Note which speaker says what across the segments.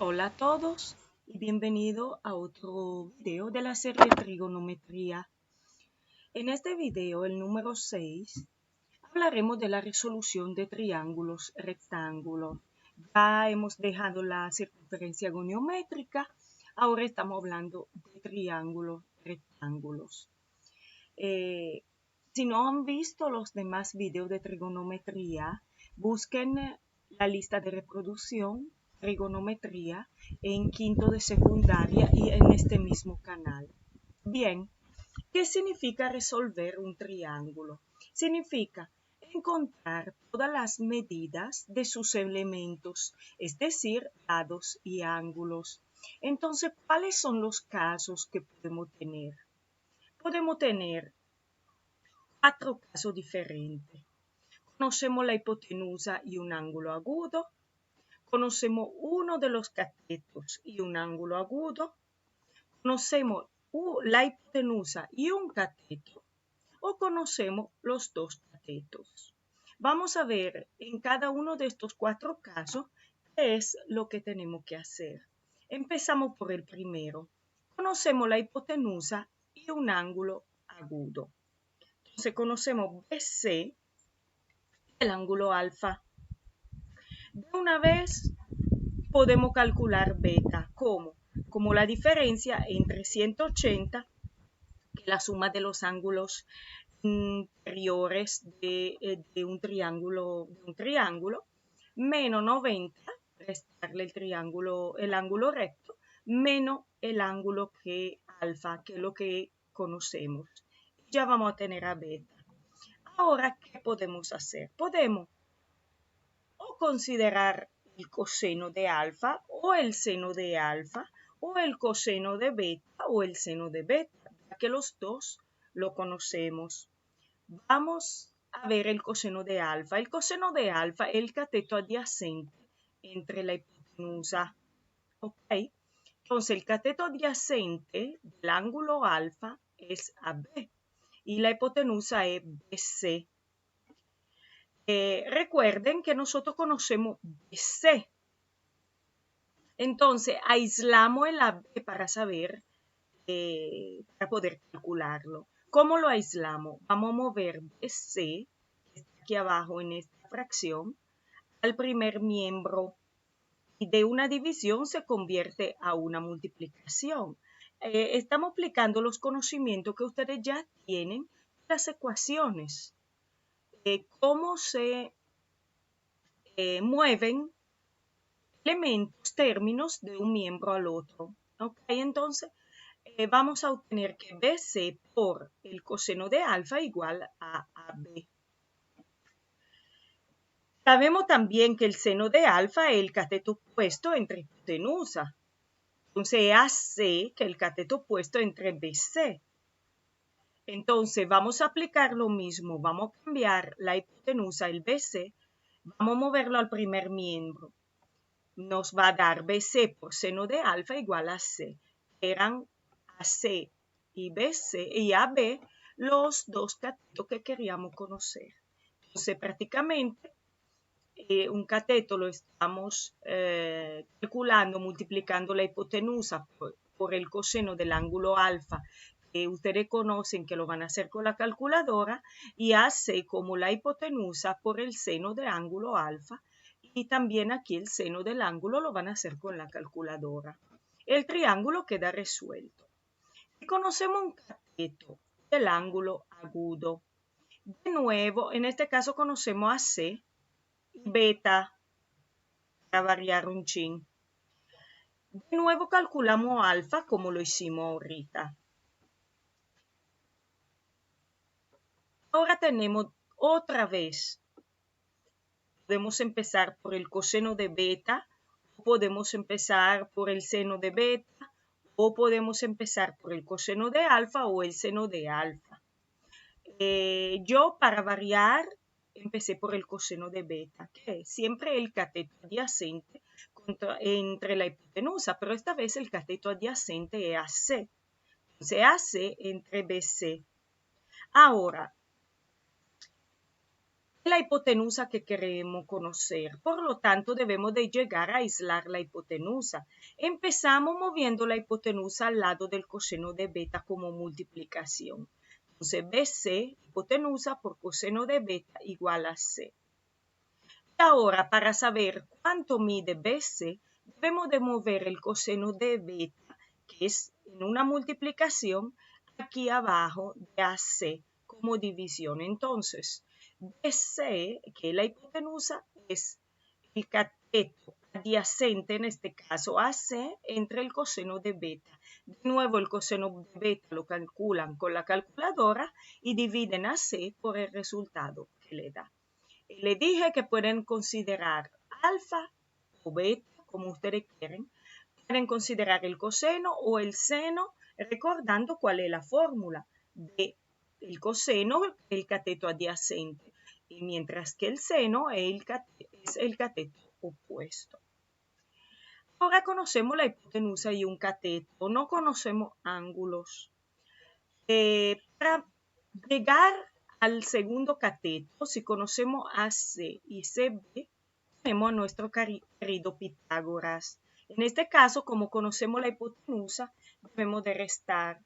Speaker 1: Hola a todos y bienvenido a otro video de la serie Trigonometría. En este video, el número 6, hablaremos de la resolución de triángulos rectángulos. Ya hemos dejado la circunferencia goniométrica, ahora estamos hablando de triángulos rectángulos. Si no han visto los demás videos de trigonometría, busquen la lista de reproducción trigonometría en quinto de secundaria y en este mismo canal. Bien, ¿qué significa resolver un triángulo? Significa encontrar todas las medidas de sus elementos, es decir, lados y ángulos. Entonces, ¿cuáles son los casos que podemos tener? Podemos tener 4 casos diferentes. Conocemos la hipotenusa y un ángulo agudo. Conocemos uno de los catetos y un ángulo agudo. Conocemos la hipotenusa y un cateto. O conocemos los dos catetos. Vamos a ver en cada uno de estos 4 casos qué es lo que tenemos que hacer. Empezamos por el primero. Conocemos la hipotenusa y un ángulo agudo. Entonces conocemos BC, el ángulo alfa. De una vez podemos calcular beta. ¿Cómo? Como la diferencia entre 180, que es la suma de los ángulos interiores de un triángulo, menos 90, restarle el ángulo recto, menos el ángulo que alfa, que es lo que conocemos. Ya vamos a tener a beta. Ahora, ¿qué podemos hacer? Podemos o considerar el coseno de alfa o el seno de alfa o el coseno de beta o el seno de beta, ya que los dos lo conocemos. Vamos a ver el coseno de alfa. El coseno de alfa es el cateto adyacente entre la hipotenusa. ¿Ok? Entonces, el cateto adyacente del ángulo alfa es AB y la hipotenusa es BC. Recuerden que nosotros conocemos BC. Entonces, aislamos el AB para saber, para poder calcularlo. ¿Cómo lo aislamos? Vamos a mover BC, que está aquí abajo en esta fracción, al primer miembro. Y de una división se convierte a una multiplicación. Estamos aplicando los conocimientos que ustedes ya tienen, las ecuaciones. Cómo se mueven elementos, términos de un miembro al otro. ¿Ok? Entonces, vamos a obtener que BC por el coseno de alfa igual a AB. Sabemos también que el seno de alfa es el cateto opuesto entre hipotenusa. Entonces, AC, que es el cateto opuesto entre BC. Entonces, vamos a aplicar lo mismo. Vamos a cambiar la hipotenusa, el BC. Vamos a moverlo al primer miembro. Nos va a dar BC por seno de alfa igual a C. Eran AC y BC y AB los dos catetos que queríamos conocer. Entonces, prácticamente, un cateto lo estamos calculando, multiplicando la hipotenusa por el coseno del ángulo alfa, que ustedes conocen que lo van a hacer con la calculadora, y AC como la hipotenusa por el seno del ángulo alfa, y también aquí el seno del ángulo lo van a hacer con la calculadora. El triángulo queda resuelto. Y conocemos un cateto del ángulo agudo. De nuevo, en este caso conocemos AC y beta, para variar un chin. De nuevo calculamos alfa como lo hicimos ahorita. Ahora tenemos otra vez. Podemos empezar por el coseno de beta, o podemos empezar por el seno de beta, o podemos empezar por el coseno de alfa o el seno de alfa. Yo, para variar, empecé por el coseno de beta, que es siempre el cateto adyacente entre la hipotenusa, pero esta vez el cateto adyacente es AC. Entonces, AC entre BC. Ahora, la hipotenusa que queremos conocer. Por lo tanto, debemos de llegar a aislar la hipotenusa. Empezamos moviendo la hipotenusa al lado del coseno de beta como multiplicación. Entonces, BC, hipotenusa por coseno de beta igual a C. Y ahora, para saber cuánto mide BC, debemos de mover el coseno de beta, que es en una multiplicación, aquí abajo de AC como división. Entonces, BC, que es la hipotenusa, es el cateto adyacente, en este caso AC, entre el coseno de beta. De nuevo, el coseno de beta lo calculan con la calculadora y dividen AC por el resultado que le da. Le dije que pueden considerar alfa o beta, como ustedes quieren. Pueden considerar el coseno o el seno, recordando cuál es la fórmula de el coseno, el cateto adyacente, y mientras que el seno es el cateto opuesto. Ahora conocemos la hipotenusa y un cateto, no conocemos ángulos. Para llegar al segundo cateto, si conocemos AC y CB, tenemos a nuestro querido Pitágoras. En este caso, como conocemos la hipotenusa, debemos de restar.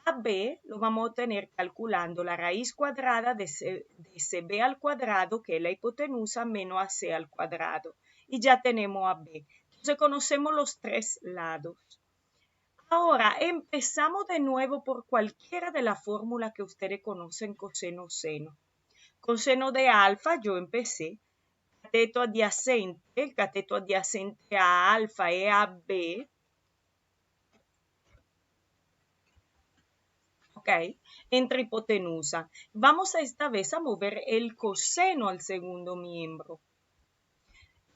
Speaker 1: AB lo vamos a obtener calculando la raíz cuadrada de CB al cuadrado, que es la hipotenusa, menos AC al cuadrado. Y ya tenemos AB. Entonces conocemos los tres lados. Ahora empezamos de nuevo por cualquiera de las fórmulas que ustedes conocen, coseno, seno. Coseno de alfa, yo empecé. Cateto adyacente, el cateto adyacente a alfa es AB. ¿Ok? Entre hipotenusa. Vamos a esta vez a mover el coseno al segundo miembro.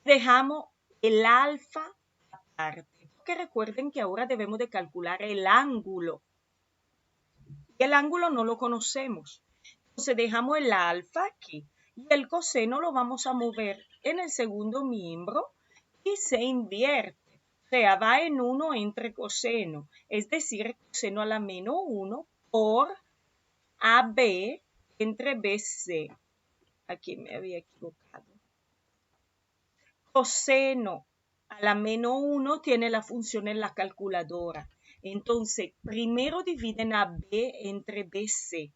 Speaker 1: Dejamos el alfa aparte, porque recuerden que ahora debemos de calcular el ángulo. Y el ángulo no lo conocemos. Entonces dejamos el alfa aquí y el coseno lo vamos a mover en el segundo miembro y se invierte. O sea, va en 1 entre coseno, es decir, coseno a la menos 1 por AB entre BC. Aquí me había equivocado. Coseno a la menos 1 tiene la función en la calculadora. Entonces, primero dividen a B entre BC.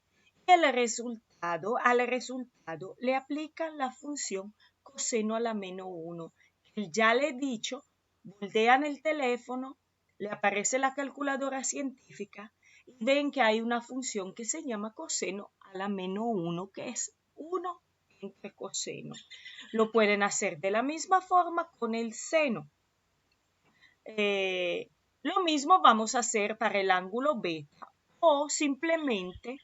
Speaker 1: Y al resultado le aplican la función coseno a la menos 1. Ya le he dicho, voltean el teléfono, le aparece la calculadora científica y ven que hay una función que se llama coseno a la menos 1, que es 1 entre coseno. Lo pueden hacer de la misma forma con el seno. Lo mismo vamos a hacer para el ángulo beta o simplemente,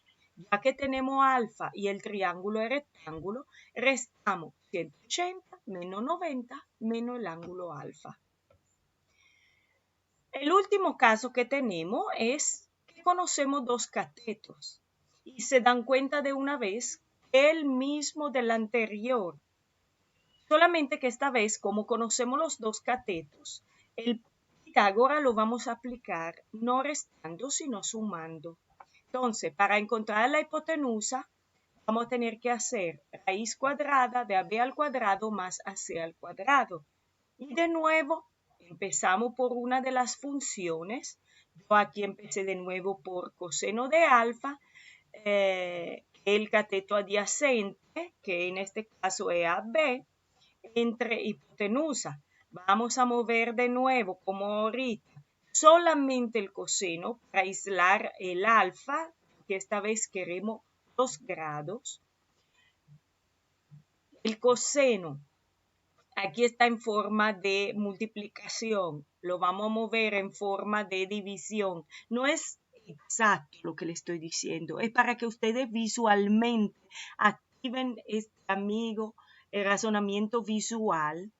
Speaker 1: ya que tenemos alfa y el triángulo es rectángulo, restamos 180 menos 90 menos el ángulo alfa. El último caso que tenemos es que conocemos dos catetos y se dan cuenta de una vez el mismo del anterior. Solamente que esta vez, como conocemos los dos catetos, el Pitágoras lo vamos a aplicar no restando, sino sumando. Entonces, para encontrar la hipotenusa, vamos a tener que hacer raíz cuadrada de AB al cuadrado más AC al cuadrado. Y de nuevo, empezamos por una de las funciones. Yo aquí empecé de nuevo por coseno de alfa, el cateto adyacente, que en este caso es AB, entre hipotenusa. Vamos a mover de nuevo, como ahorita, solamente el coseno para aislar el alfa, que esta vez queremos 2 grados. El coseno, aquí está en forma de multiplicación, lo vamos a mover en forma de división. No es exacto lo que le estoy diciendo, es para que ustedes visualmente activen este amigo, el razonamiento visual.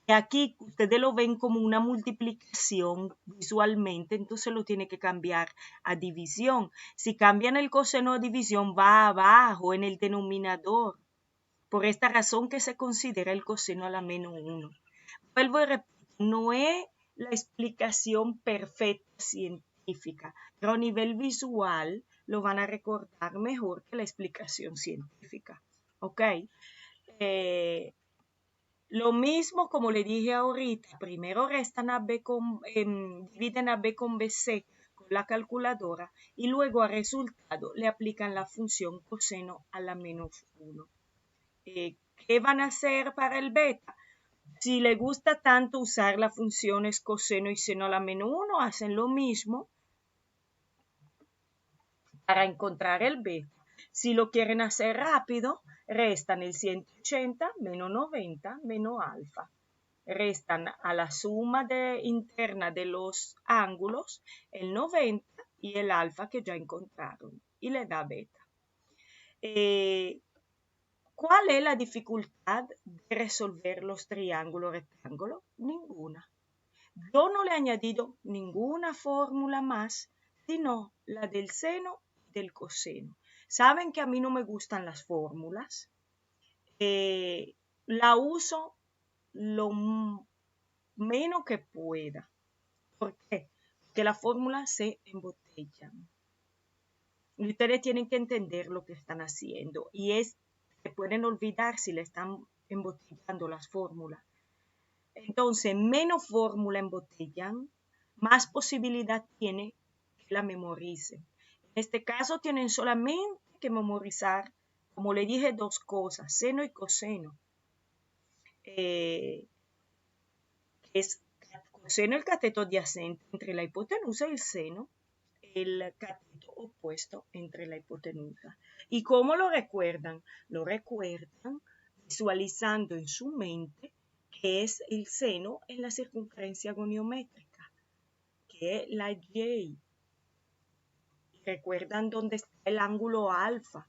Speaker 1: Y aquí ustedes lo ven como una multiplicación visualmente, entonces lo tiene que cambiar a división. Si cambian el coseno a división, va abajo en el denominador. Por esta razón que se considera el coseno a la menos 1. Vuelvo y repito, no es la explicación perfecta científica, pero a nivel visual lo van a recordar mejor que la explicación científica. ¿Ok? Lo mismo como le dije ahorita, primero dividen a B con BC con la calculadora y luego al resultado le aplican la función coseno a la menos 1. ¿Qué van a hacer para el beta? Si le gusta tanto usar las funciones coseno y seno a la menos 1, hacen lo mismo para encontrar el beta. Si lo quieren hacer rápido, restan el 180 menos 90 menos alfa. Restan a la suma interna de los ángulos el 90 y el alfa que ya encontraron y le da beta. ¿Cuál es la dificultad de resolver los triángulos rectángulos? Ninguna. Yo no le he añadido ninguna fórmula más, sino la del seno y del coseno. Saben que a mí no me gustan las fórmulas. La uso lo menos que pueda. ¿Por qué? Porque las fórmulas se embotellan. Y ustedes tienen que entender lo que están haciendo. Y se pueden olvidar si le están embotellando las fórmulas. Entonces, menos fórmula embotellan, más posibilidad tiene que la memoricen. En este caso, tienen solamente que memorizar, como le dije, dos cosas, seno y coseno. Es coseno el cateto adyacente entre la hipotenusa y el seno, el cateto opuesto entre la hipotenusa. ¿Y cómo lo recuerdan? Lo recuerdan visualizando en su mente que es el seno en la circunferencia goniométrica, que es la Y. Recuerdan dónde está el ángulo alfa.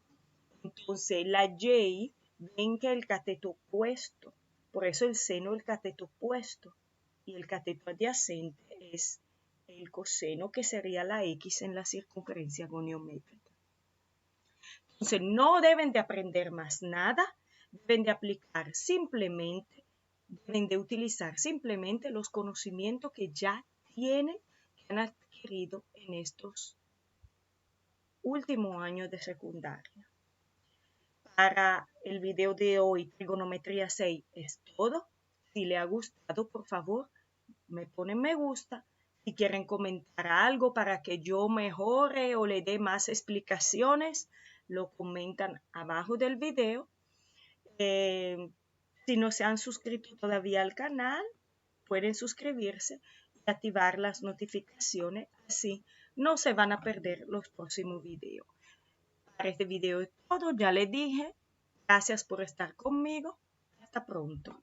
Speaker 1: Entonces la Y ven que el cateto opuesto, por eso el seno es el cateto opuesto y el cateto adyacente es el coseno, que sería la X en la circunferencia goniométrica. Entonces no deben de aprender más nada, deben de aplicar simplemente, deben de utilizar simplemente los conocimientos que ya tienen, que han adquirido en estos últimos años de secundaria. Para el video de hoy, trigonometría 6, es todo. Si le ha gustado, por favor, me ponen me gusta. Si quieren comentar algo para que yo mejore o le dé más explicaciones, lo comentan abajo del video. Si no se han suscrito todavía al canal, pueden suscribirse y activar las notificaciones. Así no se van a perder los próximos videos. Para este video es todo, ya les dije. Gracias por estar conmigo. Hasta pronto.